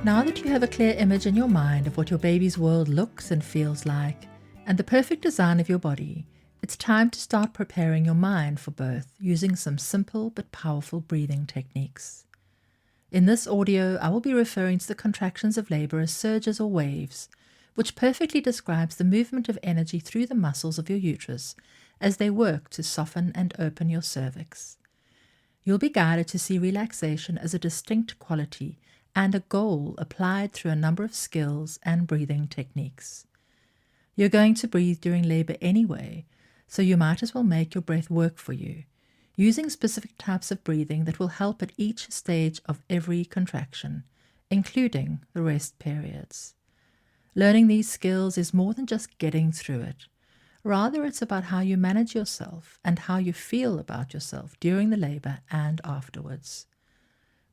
Now that you have a clear image in your mind of what your baby's world looks and feels like, and the perfect design of your body, it's time to start preparing your mind for birth using some simple but powerful breathing techniques. In this audio, I will be referring to the contractions of labor as surges or waves, which perfectly describes the movement of energy through the muscles of your uterus as they work to soften and open your cervix. You'll be guided to see relaxation as a distinct quality and a goal applied through a number of skills and breathing techniques. You're going to breathe during labor anyway, so you might as well make your breath work for you, using specific types of breathing that will help at each stage of every contraction, including the rest periods. Learning these skills is more than just getting through it. Rather, it's about how you manage yourself and how you feel about yourself during the labor and afterwards.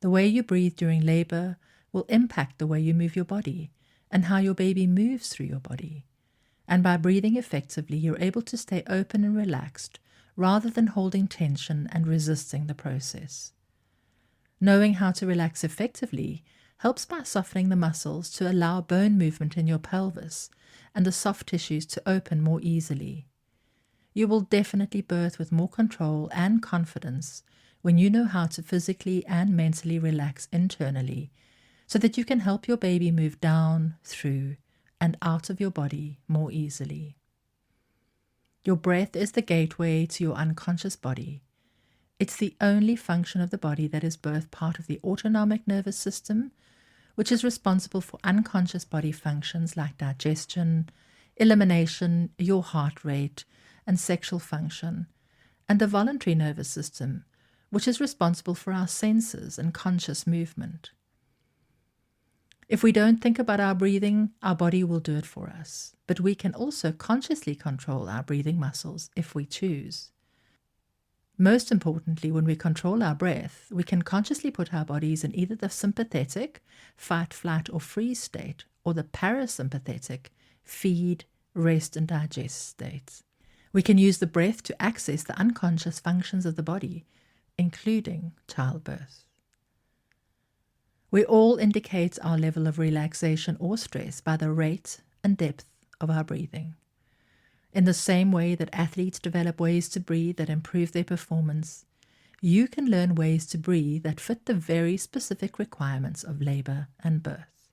The way you breathe during labor will impact the way you move your body and how your baby moves through your body. And by breathing effectively, you're able to stay open and relaxed rather than holding tension and resisting the process. Knowing how to relax effectively helps by softening the muscles to allow bone movement in your pelvis and the soft tissues to open more easily. You will definitely birth with more control and confidence when you know how to physically and mentally relax internally so that you can help your baby move down, through, and out of your body more easily. Your breath is the gateway to your unconscious body. It's the only function of the body that is both part of the autonomic nervous system, which is responsible for unconscious body functions like digestion, elimination, your heart rate, and sexual function, and the voluntary nervous system, which is responsible for our senses and conscious movement. If we don't think about our breathing, our body will do it for us, but we can also consciously control our breathing muscles if we choose. Most importantly, when we control our breath, we can consciously put our bodies in either the sympathetic, fight, flight, or freeze state, or the parasympathetic, feed, rest, and digest states. We can use the breath to access the unconscious functions of the body, including childbirth. We all indicate our level of relaxation or stress by the rate and depth of our breathing. In the same way that athletes develop ways to breathe that improve their performance, you can learn ways to breathe that fit the very specific requirements of labor and birth.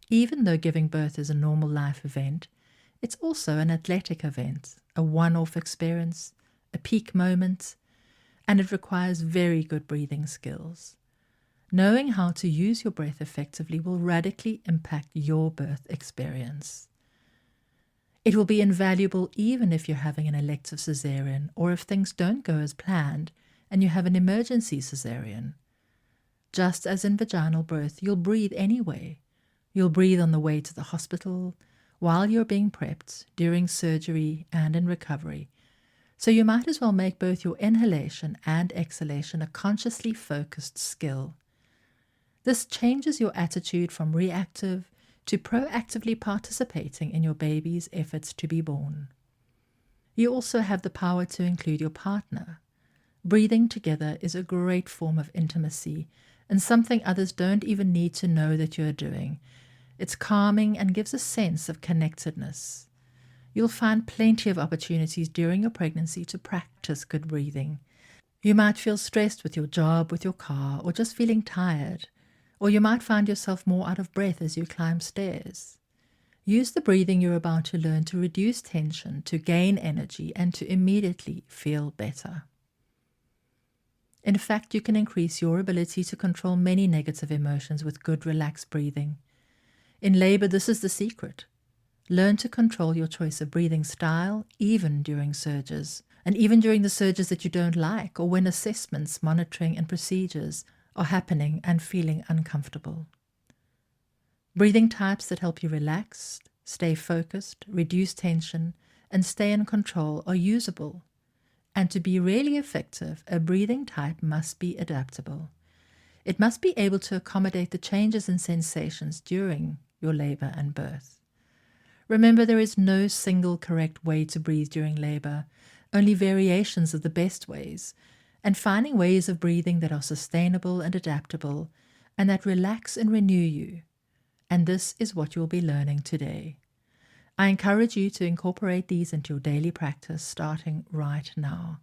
Even though giving birth is a normal life event, it's also an athletic event, a one-off experience, a peak moment, and it requires very good breathing skills. Knowing how to use your breath effectively will radically impact your birth experience. It will be invaluable even if you're having an elective cesarean or if things don't go as planned and you have an emergency cesarean. Just as in vaginal birth, you'll breathe anyway. You'll breathe on the way to the hospital, while you're being prepped, during surgery, and in recovery. So you might as well make both your inhalation and exhalation a consciously focused skill. This changes your attitude from reactive to proactively participating in your baby's efforts to be born. You also have the power to include your partner. Breathing together is a great form of intimacy and something others don't even need to know that you're doing. It's calming and gives a sense of connectedness. You'll find plenty of opportunities during your pregnancy to practice good breathing. You might feel stressed with your job, with your car, or just feeling tired. Or you might find yourself more out of breath as you climb stairs. Use the breathing you're about to learn to reduce tension, to gain energy, and to immediately feel better. In fact, you can increase your ability to control many negative emotions with good, relaxed breathing. In labor, this is the secret. Learn to control your choice of breathing style, even during surges, and even during the surges that you don't like, or when assessments, monitoring, and procedures are happening and feeling uncomfortable. Breathing types that help you relax, stay focused, reduce tension, and stay in control are usable. And to be really effective, a breathing type must be adaptable. It must be able to accommodate the changes in sensations during your labor and birth. Remember, there is no single correct way to breathe during labor, only variations of the best ways, and finding ways of breathing that are sustainable and adaptable and that relax and renew you And this is what you'll be learning today. I encourage you to incorporate these into your daily practice starting right now.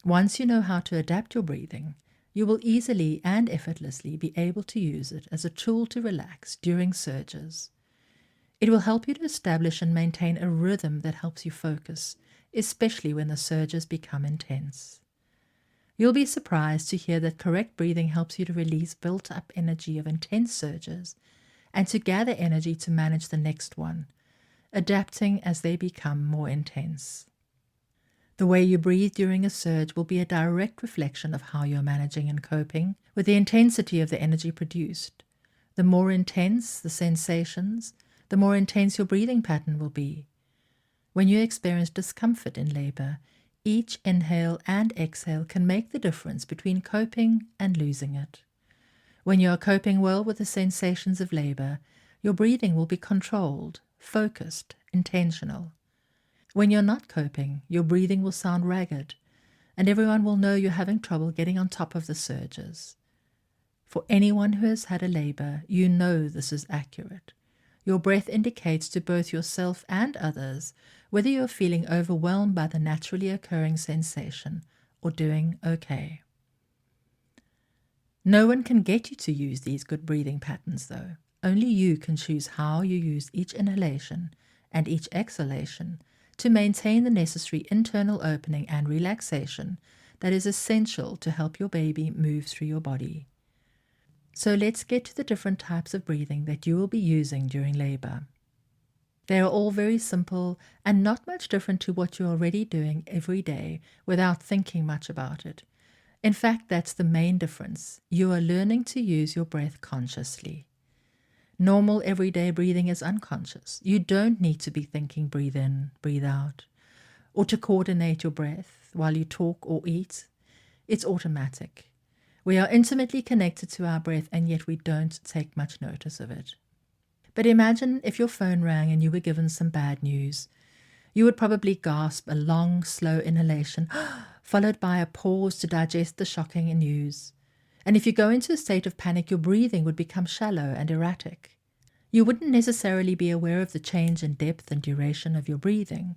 Once you know how to adapt your breathing, you will easily and effortlessly be able to use it as a tool to relax during surges. It will help you to establish and maintain a rhythm that helps you focus, especially when the surges become intense. You'll be surprised to hear that correct breathing helps you to release built-up energy of intense surges and to gather energy to manage the next one, adapting as they become more intense. The way you breathe during a surge will be a direct reflection of how you're managing and coping with the intensity of the energy produced. The more intense the sensations, the more intense your breathing pattern will be. When you experience discomfort in labor, each inhale and exhale can make the difference between coping and losing it. When you are coping well with the sensations of labor, your breathing will be controlled, focused, intentional. When you're not coping, your breathing will sound ragged, and everyone will know you're having trouble getting on top of the surges. For anyone who has had a labor, you know this is accurate. Your breath indicates to both yourself and others whether you're feeling overwhelmed by the naturally occurring sensation or doing okay. No one can get you to use these good breathing patterns, though. Only you can choose how you use each inhalation and each exhalation to maintain the necessary internal opening and relaxation that is essential to help your baby move through your body. So let's get to the different types of breathing that you will be using during labor. They are all very simple and not much different to what you're already doing every day without thinking much about it. In fact, that's the main difference. You are learning to use your breath consciously. Normal everyday breathing is unconscious. You don't need to be thinking breathe in, breathe out, or to coordinate your breath while you talk or eat. It's automatic. We are intimately connected to our breath, and yet we don't take much notice of it. But imagine if your phone rang and you were given some bad news. You would probably gasp a long, slow inhalation, followed by a pause to digest the shocking news. And if you go into a state of panic, your breathing would become shallow and erratic. You wouldn't necessarily be aware of the change in depth and duration of your breathing,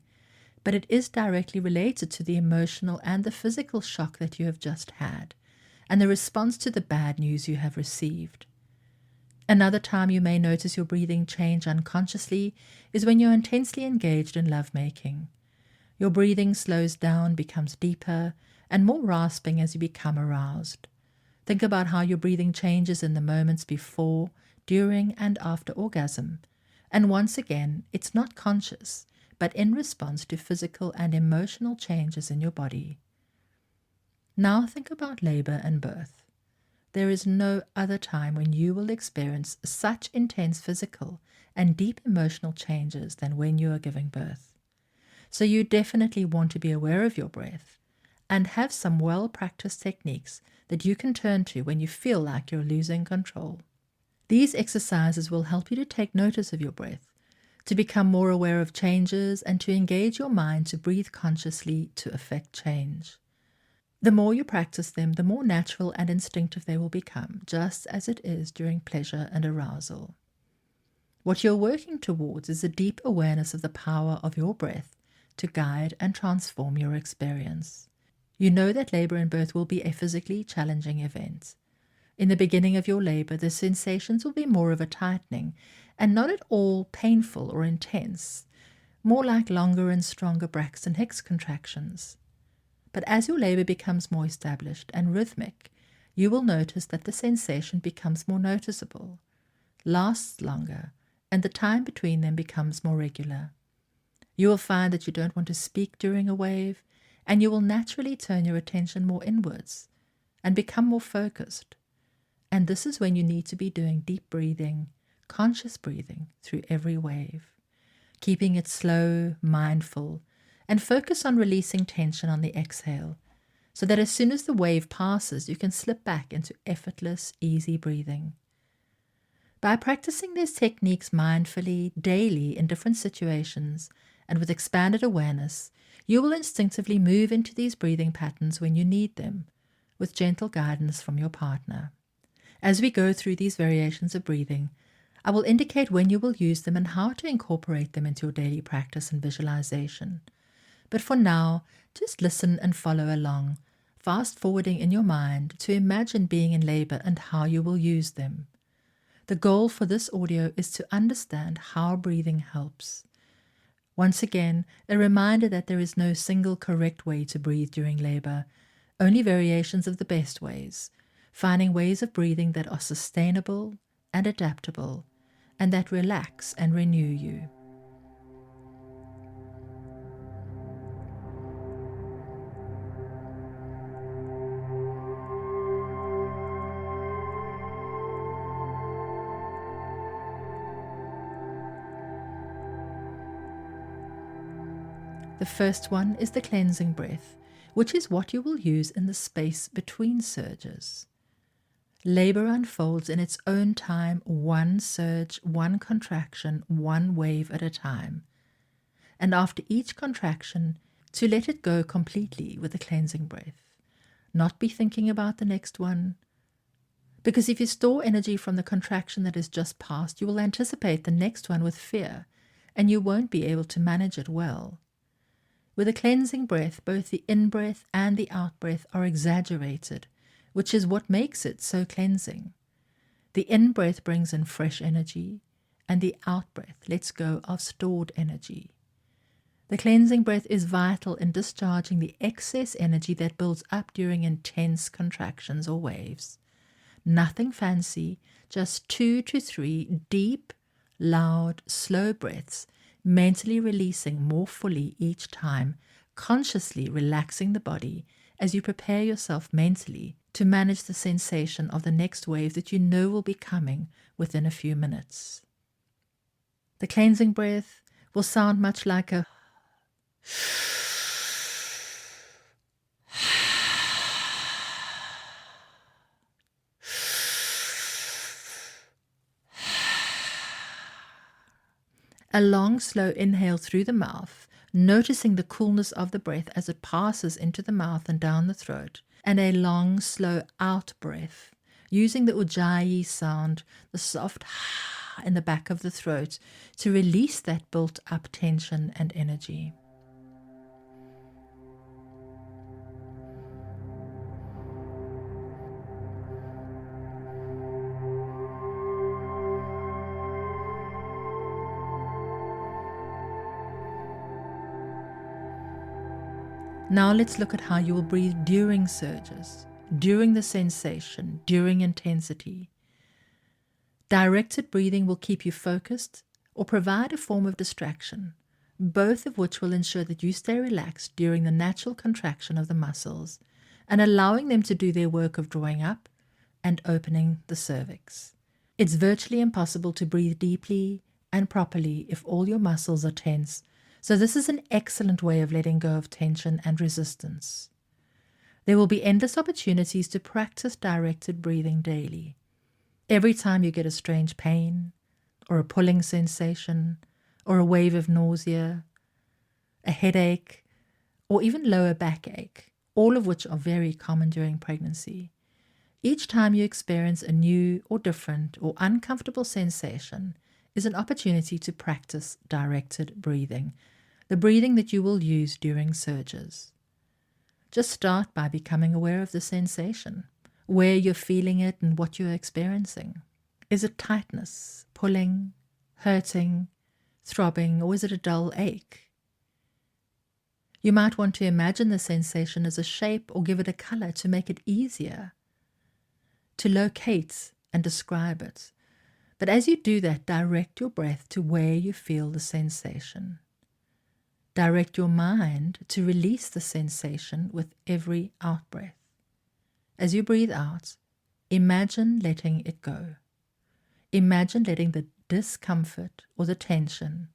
but it is directly related to the emotional and the physical shock that you have just had, and the response to the bad news you have received. Another time you may notice your breathing change unconsciously is when you're intensely engaged in lovemaking. Your breathing slows down, becomes deeper, and more rasping as you become aroused. Think about how your breathing changes in the moments before, during, and after orgasm. And once again, it's not conscious, but in response to physical and emotional changes in your body. Now think about labor and birth. There is no other time when you will experience such intense physical and deep emotional changes than when you are giving birth. So you definitely want to be aware of your breath and have some well-practiced techniques that you can turn to when you feel like you're losing control. These exercises will help you to take notice of your breath, to become more aware of changes, and to engage your mind to breathe consciously to affect change. The more you practice them, the more natural and instinctive they will become, just as it is during pleasure and arousal. What you're working towards is a deep awareness of the power of your breath to guide and transform your experience. You know that labor and birth will be a physically challenging event. In the beginning of your labor, the sensations will be more of a tightening and not at all painful or intense, more like longer and stronger Braxton Hicks contractions. But as your labor becomes more established and rhythmic, you will notice that the sensation becomes more noticeable, lasts longer, and the time between them becomes more regular. You will find that you don't want to speak during a wave, and you will naturally turn your attention more inwards and become more focused. And this is when you need to be doing deep breathing, conscious breathing through every wave, keeping it slow, mindful, and focus on releasing tension on the exhale, so that as soon as the wave passes, you can slip back into effortless, easy breathing. By practicing these techniques mindfully, daily, in different situations, and with expanded awareness, you will instinctively move into these breathing patterns when you need them, with gentle guidance from your partner. As we go through these variations of breathing, I will indicate when you will use them and how to incorporate them into your daily practice and visualization. But for now, just listen and follow along, fast forwarding in your mind to imagine being in labor and how you will use them. The goal for this audio is to understand how breathing helps. Once again, a reminder that there is no single correct way to breathe during labor, only variations of the best ways, finding ways of breathing that are sustainable and adaptable, and that relax and renew you. The first one is the cleansing breath, which is what you will use in the space between surges. Labor unfolds in its own time, one surge, one contraction, one wave at a time. And after each contraction, to let it go completely with the cleansing breath. Not be thinking about the next one. Because if you store energy from the contraction that is just past, you will anticipate the next one with fear, and you won't be able to manage it well. With a cleansing breath, both the in-breath and the out-breath are exaggerated, which is what makes it so cleansing. The in-breath brings in fresh energy, and the out-breath lets go of stored energy. The cleansing breath is vital in discharging the excess energy that builds up during intense contractions or waves. Nothing fancy, just 2 to 3 deep, loud, slow breaths, mentally releasing more fully each time, consciously relaxing the body as you prepare yourself mentally to manage the sensation of the next wave that you know will be coming within a few minutes. The cleansing breath will sound much like a long, slow inhale through the mouth, noticing the coolness of the breath as it passes into the mouth and down the throat, and a long, slow out breath, using the ujjayi sound, the soft in the back of the throat, to release that built-up tension and energy. Now let's look at how you will breathe during surges, during the sensation, during intensity. Directed breathing will keep you focused or provide a form of distraction, both of which will ensure that you stay relaxed during the natural contraction of the muscles and allowing them to do their work of drawing up and opening the cervix. It's virtually impossible to breathe deeply and properly if all your muscles are tense, so this is an excellent way of letting go of tension and resistance. There will be endless opportunities to practice directed breathing daily. Every time you get a strange pain, or a pulling sensation, or a wave of nausea, a headache, or even lower backache, all of which are very common during pregnancy. Each time you experience a new or different or uncomfortable sensation is an opportunity to practice directed breathing, the breathing that you will use during surges. Just start by becoming aware of the sensation, where you're feeling it and what you're experiencing. Is it tightness, pulling, hurting, throbbing, or is it a dull ache? You might want to imagine the sensation as a shape or give it a color to make it easier to locate and describe it. But as you do that, direct your breath to where you feel the sensation. Direct your mind to release the sensation with every out-breath. As you breathe out, imagine letting it go. Imagine letting the discomfort or the tension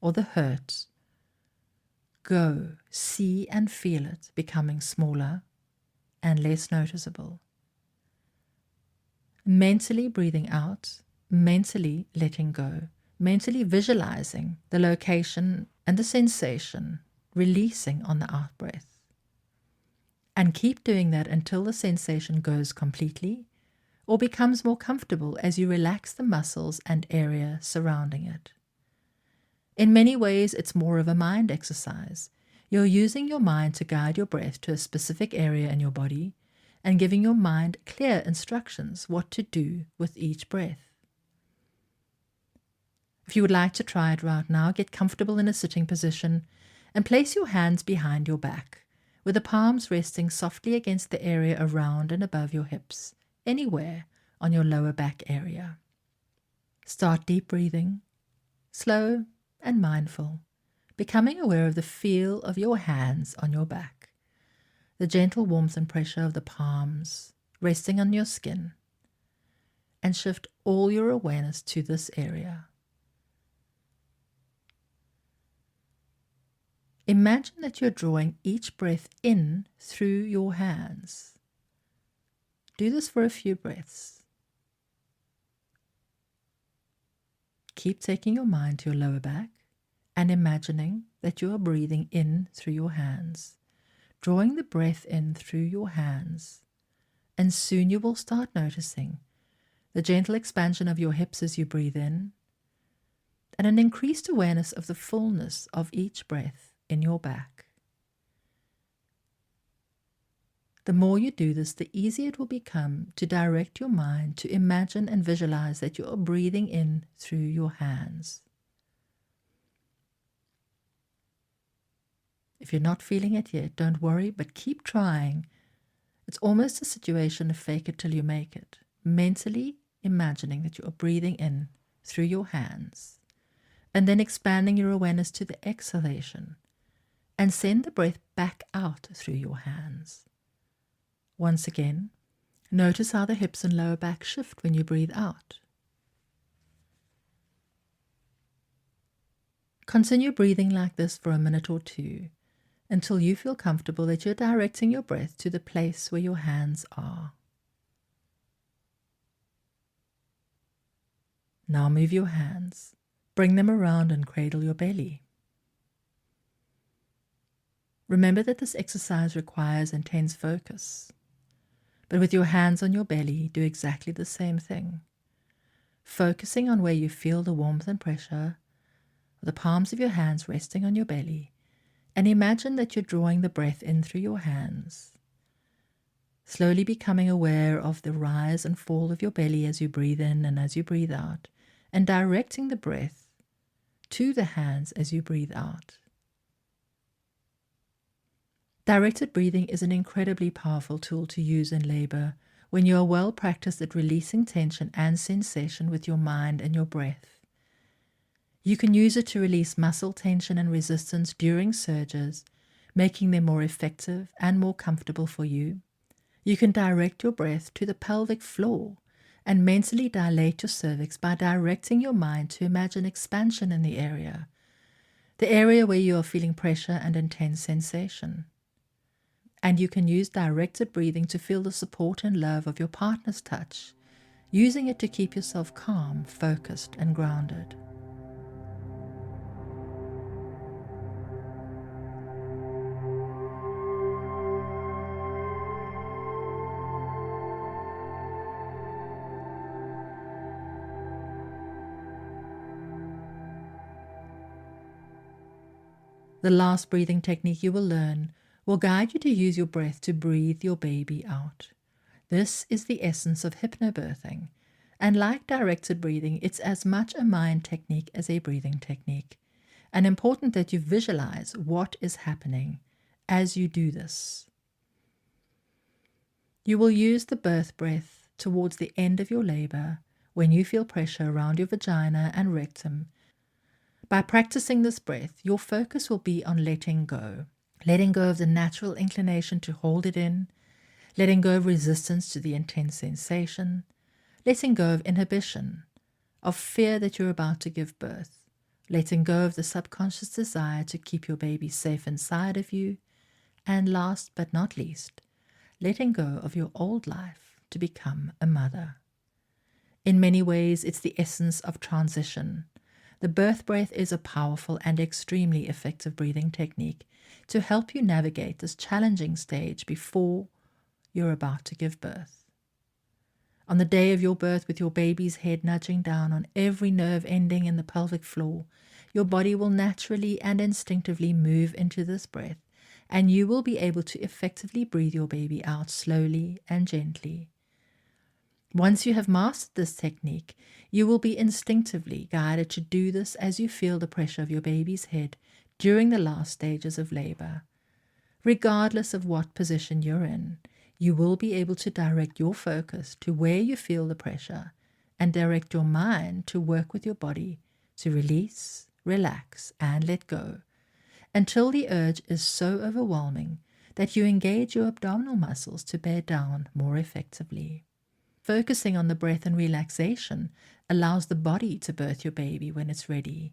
or the hurt go. See and feel it becoming smaller and less noticeable. Mentally breathing out, mentally letting go, mentally visualizing the location and the sensation, releasing on the out-breath. And keep doing that until the sensation goes completely, or becomes more comfortable as you relax the muscles and area surrounding it. In many ways, it's more of a mind exercise. You're using your mind to guide your breath to a specific area in your body and giving your mind clear instructions what to do with each breath. If you would like to try it right now, get comfortable in a sitting position and place your hands behind your back, with the palms resting softly against the area around and above your hips, anywhere on your lower back area. Start deep breathing, slow and mindful, becoming aware of the feel of your hands on your back, the gentle warmth and pressure of the palms resting on your skin, and shift all your awareness to this area. Imagine that you're drawing each breath in through your hands. Do this for a few breaths. Keep taking your mind to your lower back and imagining that you are breathing in through your hands, drawing the breath in through your hands, and soon you will start noticing the gentle expansion of your hips as you breathe in, and an increased awareness of the fullness of each breath in your back. The more you do this, the easier it will become to direct your mind to imagine and visualize that you are breathing in through your hands. If you're not feeling it yet, don't worry, but keep trying. It's almost a situation of fake it till you make it, mentally imagining that you are breathing in through your hands, and then expanding your awareness to the exhalation, and send the breath back out through your hands. Once again, notice how the hips and lower back shift when you breathe out. Continue breathing like this for a minute or two until you feel comfortable that you're directing your breath to the place where your hands are. Now move your hands, bring them around and cradle your belly. Remember that this exercise requires intense focus. But with your hands on your belly, do exactly the same thing, focusing on where you feel the warmth and pressure of the palms of your hands resting on your belly, and imagine that you're drawing the breath in through your hands, slowly becoming aware of the rise and fall of your belly as you breathe in and as you breathe out, and directing the breath to the hands as you breathe out. Directed breathing is an incredibly powerful tool to use in labor when you are well practiced at releasing tension and sensation with your mind and your breath. You can use it to release muscle tension and resistance during surges, making them more effective and more comfortable for you. You can direct your breath to the pelvic floor and mentally dilate your cervix by directing your mind to imagine expansion in the area where you are feeling pressure and intense sensation. And you can use directed breathing to feel the support and love of your partner's touch, using it to keep yourself calm, focused, and grounded. The last breathing technique you will learn will guide you to use your breath to breathe your baby out. This is the essence of hypnobirthing, and like directed breathing, it's as much a mind technique as a breathing technique, and important that you visualize what is happening as you do this. You will use the birth breath towards the end of your labor when you feel pressure around your vagina and rectum. By practicing this breath, your focus will be on letting go of the natural inclination to hold it in, letting go of resistance to the intense sensation, letting go of inhibition, of fear that you're about to give birth, letting go of the subconscious desire to keep your baby safe inside of you, and last but not least, letting go of your old life to become a mother. In many ways, it's the essence of transition. The birth breath is a powerful and extremely effective breathing technique to help you navigate this challenging stage before you're about to give birth. On the day of your birth, with your baby's head nudging down on every nerve ending in the pelvic floor, your body will naturally and instinctively move into this breath, and you will be able to effectively breathe your baby out slowly and gently. Once you have mastered this technique, you will be instinctively guided to do this as you feel the pressure of your baby's head during the last stages of labor. Regardless of what position you're in, you will be able to direct your focus to where you feel the pressure and direct your mind to work with your body to release, relax, and let go until the urge is so overwhelming that you engage your abdominal muscles to bear down more effectively. Focusing on the breath and relaxation allows the body to birth your baby when it's ready.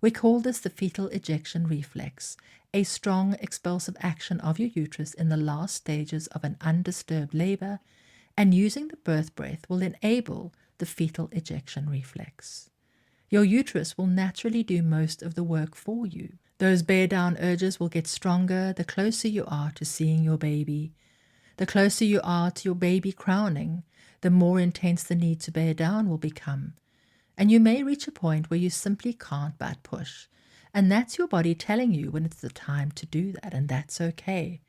We call this the fetal ejection reflex, a strong expulsive action of your uterus in the last stages of an undisturbed labor, and using the birth breath will enable the fetal ejection reflex. Your uterus will naturally do most of the work for you. Those bear down urges will get stronger the closer you are to seeing your baby. The closer you are to your baby crowning, the more intense the need to bear down will become. And you may reach a point where you simply can't but push. And that's your body telling you when it's the time to do that, and that's okay.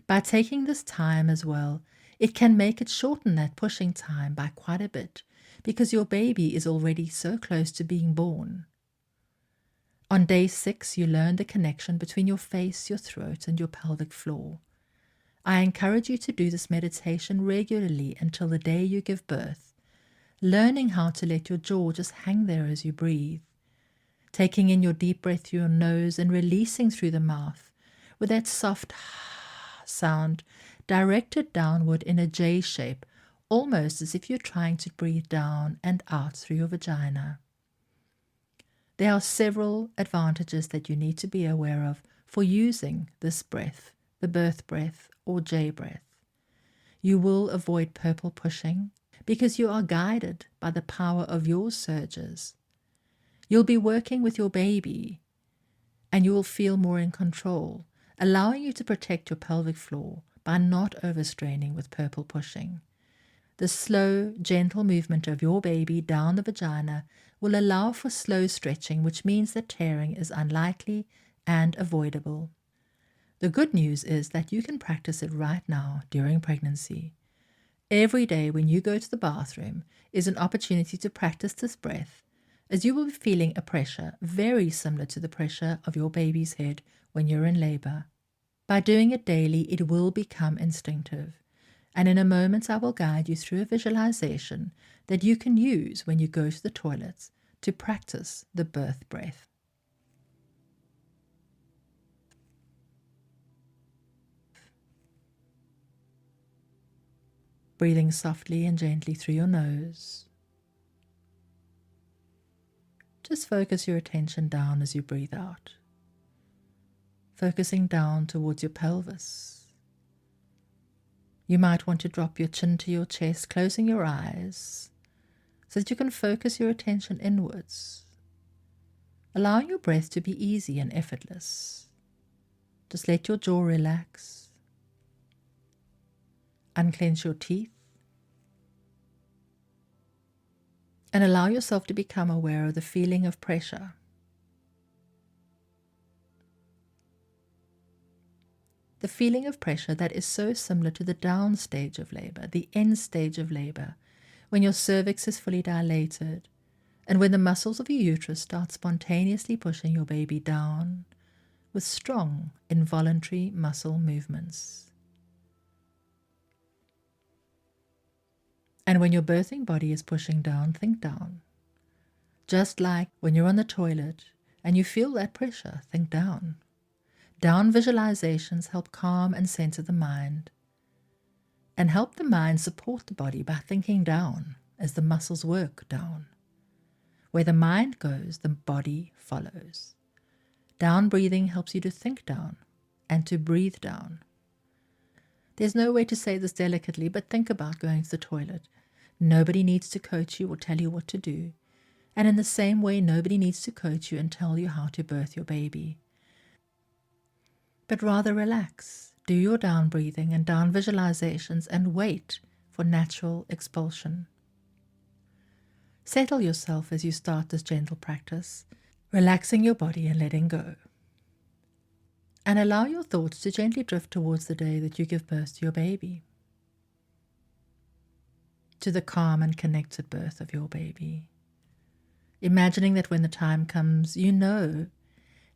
By taking this time as well, it can make it shorten that pushing time by quite a bit, because your baby is already so close to being born. On day 6, you learn the connection between your face, your throat, and your pelvic floor. I encourage you to do this meditation regularly until the day you give birth, learning how to let your jaw just hang there as you breathe, taking in your deep breath through your nose and releasing through the mouth with that soft sound directed downward in a J shape, almost as if you're trying to breathe down and out through your vagina. There are several advantages that you need to be aware of for using this breath, the birth breath or J breath. You will avoid purple pushing because you are guided by the power of your surges. You'll be working with your baby and you will feel more in control, allowing you to protect your pelvic floor by not overstraining with purple pushing. The slow, gentle movement of your baby down the vagina will allow for slow stretching, which means that tearing is unlikely and avoidable. The good news is that you can practice it right now during pregnancy. Every day when you go to the bathroom is an opportunity to practice this breath, as you will be feeling a pressure very similar to the pressure of your baby's head when you're in labor. By doing it daily, it will become instinctive. And in a moment, I will guide you through a visualization that you can use when you go to the toilets to practice the birth breath. Breathing softly and gently through your nose. Just focus your attention down as you breathe out, focusing down towards your pelvis. You might want to drop your chin to your chest, closing your eyes, so that you can focus your attention inwards, allowing your breath to be easy and effortless. Just let your jaw relax, unclench your teeth, and allow yourself to become aware of the feeling of pressure. The feeling of pressure that is so similar to the down stage of labor, the end stage of labor, when your cervix is fully dilated, and when the muscles of your uterus start spontaneously pushing your baby down with strong involuntary muscle movements. And when your birthing body is pushing down, think down. Just like when you're on the toilet and you feel that pressure, think down. Down visualizations help calm and center the mind, and help the mind support the body by thinking down as the muscles work down. Where the mind goes, the body follows. Down breathing helps you to think down and to breathe down. There's no way to say this delicately, but think about going to the toilet. Nobody needs to coach you or tell you what to do. And in the same way, nobody needs to coach you and tell you how to birth your baby. But rather relax, do your down breathing and down visualizations and wait for natural expulsion. Settle yourself as you start this gentle practice, relaxing your body and letting go. And allow your thoughts to gently drift towards the day that you give birth to your baby, to the calm and connected birth of your baby. Imagining that when the time comes, you know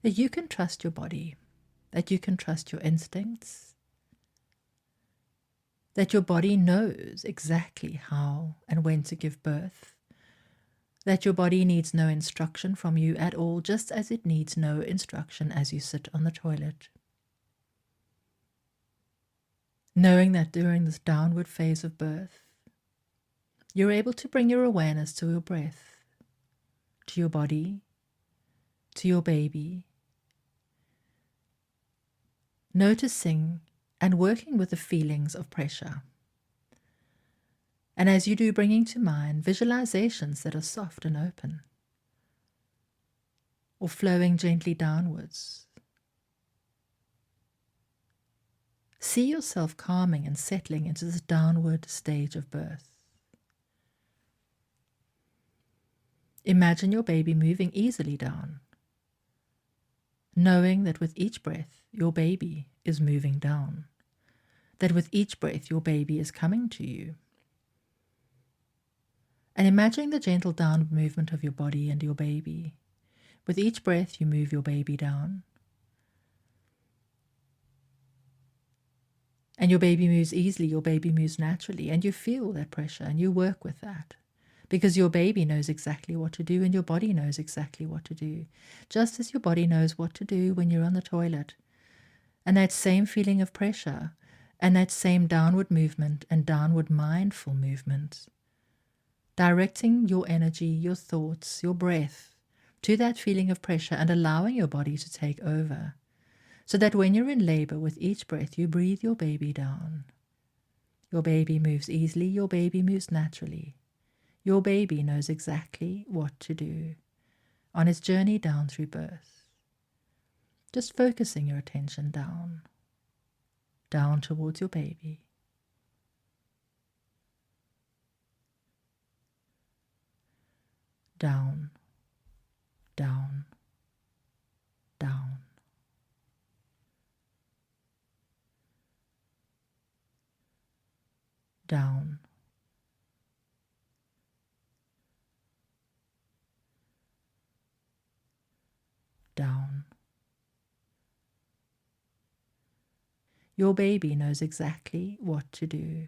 that you can trust your body, that you can trust your instincts, that your body knows exactly how and when to give birth, that your body needs no instruction from you at all, just as it needs no instruction as you sit on the toilet. Knowing that during this downward phase of birth, you're able to bring your awareness to your breath, to your body, to your baby, noticing and working with the feelings of pressure. And as you do, bringing to mind visualizations that are soft and open, or flowing gently downwards. See yourself calming and settling into this downward stage of birth. Imagine your baby moving easily down, knowing that with each breath, your baby is moving down, that with each breath, your baby is coming to you. And imagining the gentle downward movement of your body and your baby. With each breath, you move your baby down. And your baby moves easily, your baby moves naturally, and you feel that pressure and you work with that. Because your baby knows exactly what to do and your body knows exactly what to do. Just as your body knows what to do when you're on the toilet. And that same feeling of pressure and that same downward movement and downward mindful movement. Directing your energy, your thoughts, your breath to that feeling of pressure and allowing your body to take over. So that when you're in labor, with each breath, you breathe your baby down. Your baby moves easily, your baby moves naturally. Your baby knows exactly what to do on its journey down through birth. Just focusing your attention down towards your baby. Down, down, down. Down. Down. Your baby knows exactly what to do.